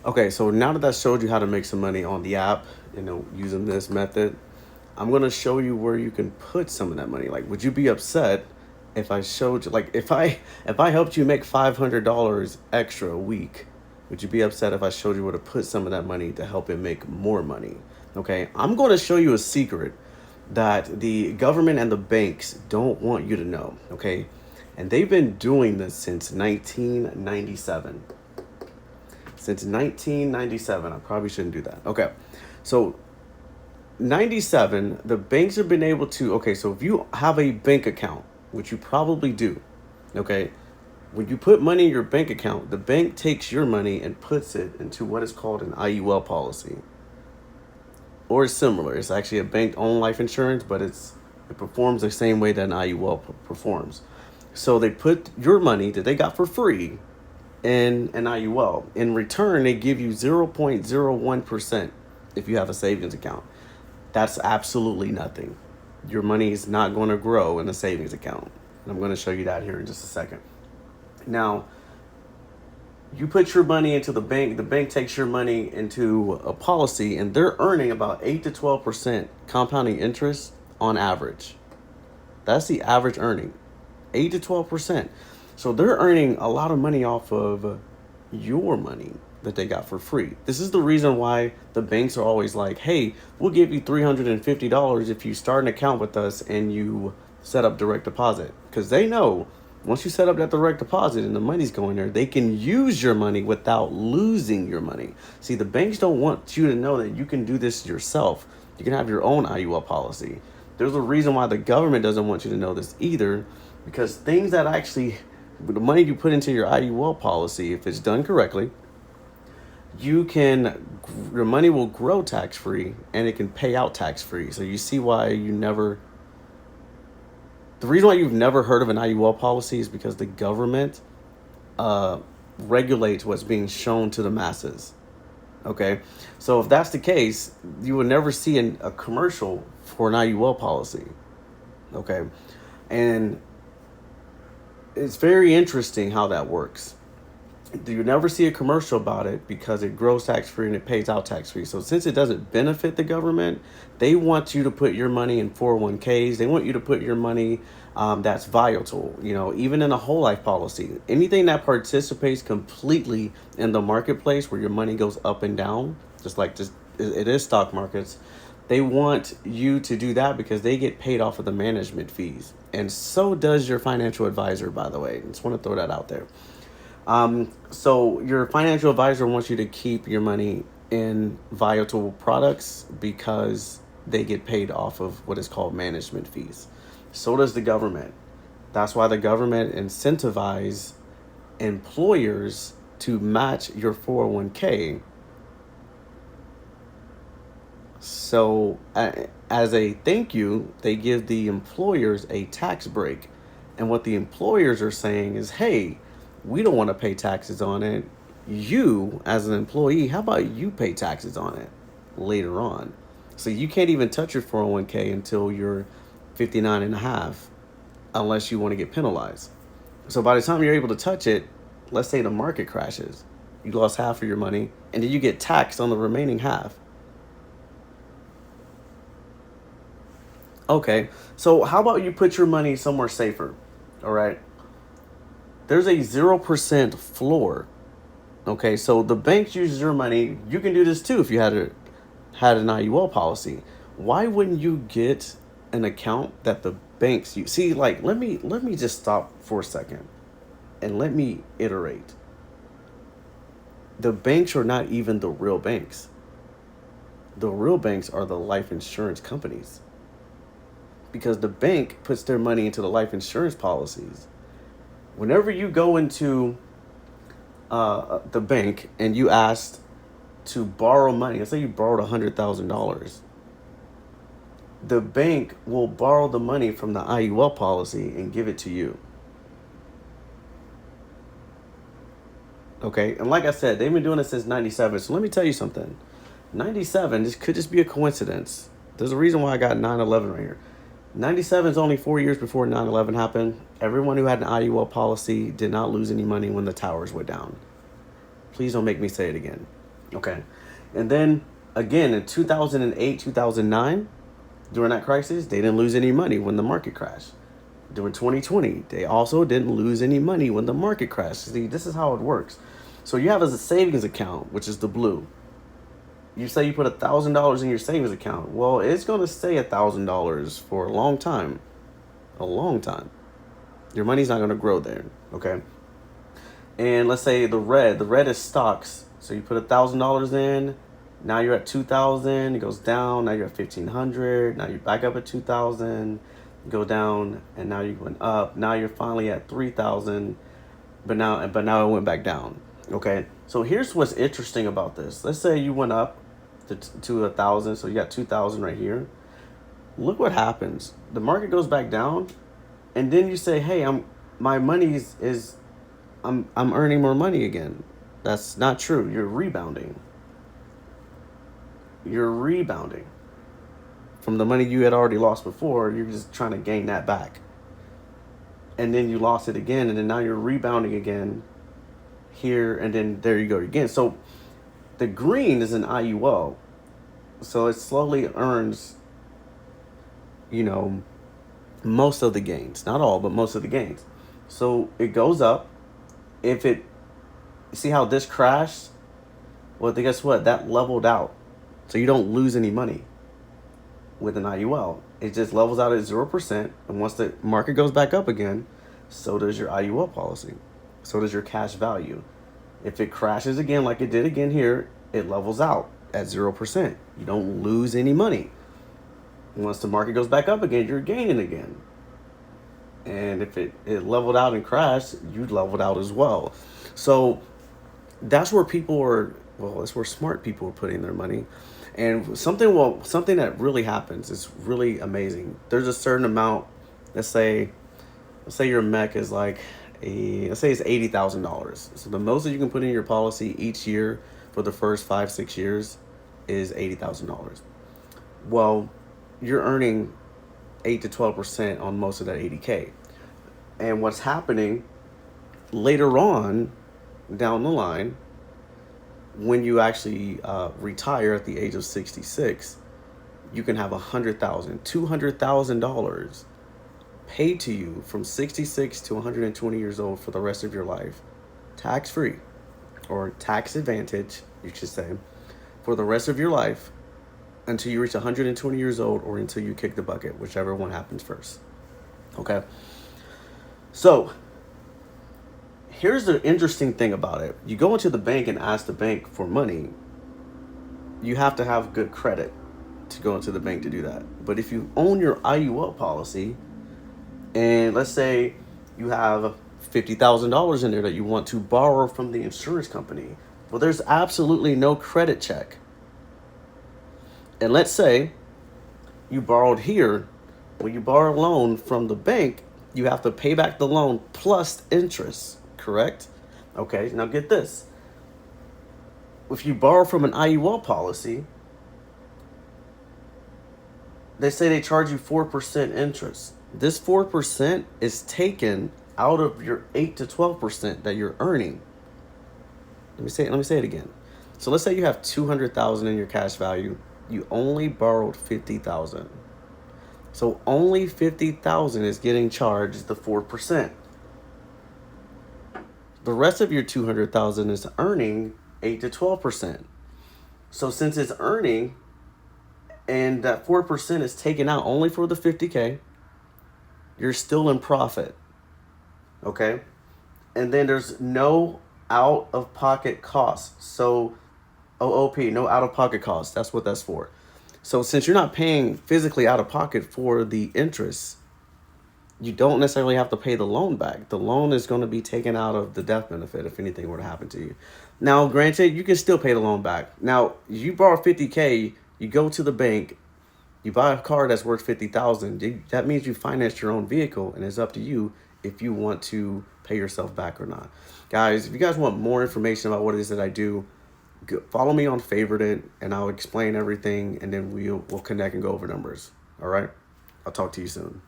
Okay, so now that I showed you how to make some money on the app, using this method, I'm gonna show you where you can put some of that money. Like, would you be upset if I showed you, like, if I helped you make $500 extra a week? Would you be upset if I showed you where to put some of that money to help it make more money? Okay, I'm going to show you a secret that the government and the banks don't want you to know. Okay, and they've been doing this since 1997. Since 1997, I probably shouldn't do that. Okay, so 97, the banks have been able to, okay, so if you have a bank account, which you probably do, okay, when you put money in your bank account, the bank takes your money and puts it into what is called an IUL policy, or similar. It's actually a bank-owned life insurance, but it performs the same way that an IUL performs. So they put your money that they got for free in an IUL. In return, they give you 0.01% if you have a savings account. That's absolutely nothing. Your money is not going to grow in a savings account. And I'm going to show you that here in just a second. Now, you put your money into the bank takes your money into a policy, and they're earning about 8 to 12% compounding interest on average. That's the average earning, 8 to 12%. So they're earning a lot of money off of your money that they got for free. This is the reason why the banks are always like, hey, we'll give you $350 if you start an account with us and you set up direct deposit. Because they know once you set up that direct deposit and the money's going there, they can use your money without losing your money. See, the banks don't want you to know that you can do this yourself. You can have your own IUL policy. There's a reason why the government doesn't want you to know this either, because things that actually, the money you put into your IUL policy, if it's done correctly, your money will grow tax free and it can pay out tax free. So you see why the reason why you've never heard of an IUL policy is because the government regulates what's being shown to the masses. Okay, so if that's the case, you will never see a commercial for an IUL policy. Okay, and it's very interesting how that works. You never see a commercial about it because it grows tax free and it pays out tax free. So since it doesn't benefit the government, they want you to put your money in 401ks. They want you to put your money that's volatile, even in a whole life policy. Anything that participates completely in the marketplace where your money goes up and down, just like it is stock markets. They want you to do that because they get paid off of the management fees. And so does your financial advisor, by the way. I just want to throw that out there. So your financial advisor wants you to keep your money in volatile products because they get paid off of what is called management fees. So does the government. That's why the government incentivizes employers to match your 401k. So as a thank you, they give the employers a tax break. And what the employers are saying is, hey, we don't want to pay taxes on it. You, as an employee, how about you pay taxes on it later on? So you can't even touch your 401k until you're 59 and a half, unless you want to get penalized. So by the time you're able to touch it, let's say the market crashes, you lost half of your money, and then you get taxed on the remaining half. Okay, so how about you put your money somewhere safer? All right. There's a 0% floor. Okay, so the banks use your money. You can do this too if you had an IUL policy. Why wouldn't you get an account that the banks use? See, like, let me just stop for a second and let me iterate. The banks are not even the real banks. The real banks are the life insurance companies, because the bank puts their money into the life insurance policies. Whenever you go into the bank and you asked to borrow money, let's say you borrowed $100,000, the bank will borrow the money from the IUL policy and give it to you. Okay, and like I said, they've been doing it since 97. So let me tell you something. 97, this could just be a coincidence. There's a reason why I got 9/11 right here. 97 is only 4 years before 9/11 happened. Everyone who had an IUL policy did not lose any money when the towers went down. Please don't make me say it again. Okay. And then again in 2008, 2009, during that crisis, they didn't lose any money when the market crashed. During 2020, they also didn't lose any money when the market crashed. See, this is how it works. So you have as a savings account, which is the blue. You say you put $1,000 in your savings account. Well, it's going to stay $1,000 for a long time. A long time. Your money's not going to grow there. Okay. And let's say the red is stocks. So you put $1,000 in. Now you're at 2,000. It goes down. Now you're at 1,500. Now you're back up at 2,000. Go down, and now you went up. Now you're finally at 3,000. But now it went back down. Okay. So here's what's interesting about this. Let's say you went up to 1,000. So you got 2,000 right here. Look what happens. The market goes back down, and then you say, "Hey, my money is I'm earning more money again." That's not true. You're rebounding. You're rebounding from the money you had already lost before. You're just trying to gain that back, and then you lost it again, and then now you're rebounding again here, and then there you go again. So the green is an IUL, so it slowly earns, you know, most of the gains, not all, but most of the gains. So it goes up. If it See how this crashed? Well, guess what? That leveled out. So you don't lose any money with an IUL. It just levels out at 0%. And once the market goes back up again, so does your IUL policy. So does your cash value. If it crashes again like it did again here, it levels out at 0%. You don't lose any money. Once the market goes back up again, you're gaining again. And if it leveled out and crashed, you leveled out as well. So that's where that's where smart people are putting their money. And something that really happens is really amazing. There's a certain amount. Let's say your mech is like let's say it's $80,000. So the most that you can put in your policy each year for the first 5-6 years is $80,000. Well, you're earning 8 to 12% on most of that 80K. And what's happening later on down the line, when you actually retire at the age of 66, you can have $100,000, $200,000 paid to you from 66 to 120 years old for the rest of your life, tax free, or tax advantage, you should say, for the rest of your life until you reach 120 years old or until you kick the bucket, whichever one happens first. Okay. So here's the interesting thing about it. You go into the bank and ask the bank for money. You have to have good credit to go into the bank to do that. But if you own your IUL policy, and let's say you have $50,000 in there that you want to borrow from the insurance company, well, there's absolutely no credit check. And let's say you borrowed here. When you borrow a loan from the bank, you have to pay back the loan plus interest, correct? Okay, now get this. If you borrow from an IUL policy, they say they charge you 4% interest. This 4% is taken out of your 8 to 12% that you're earning. Let me say it again. So let's say you have 200,000 in your cash value. You only borrowed 50,000. So only 50,000 is getting charged the 4%. The rest of your 200,000 is earning 8 to 12%. So since it's earning, and that 4% is taken out only for the 50K, you're still in profit. Okay? And then there's no out-of-pocket costs. So OOP, no out-of-pocket costs. That's what that's for. So since you're not paying physically out of pocket for the interest, you don't necessarily have to pay the loan back. The loan is going to be taken out of the death benefit if anything were to happen to you. Now, granted, you can still pay the loan back. Now, you borrow 50K, you go to the bank, you buy a car that's worth 50,000. That means you finance your own vehicle, and it's up to you if you want to pay yourself back or not. Guys, if you guys want more information about what it is that I do, follow me on Favorite It, and I'll explain everything, and then we'll connect and go over numbers. All right? I'll talk to you soon.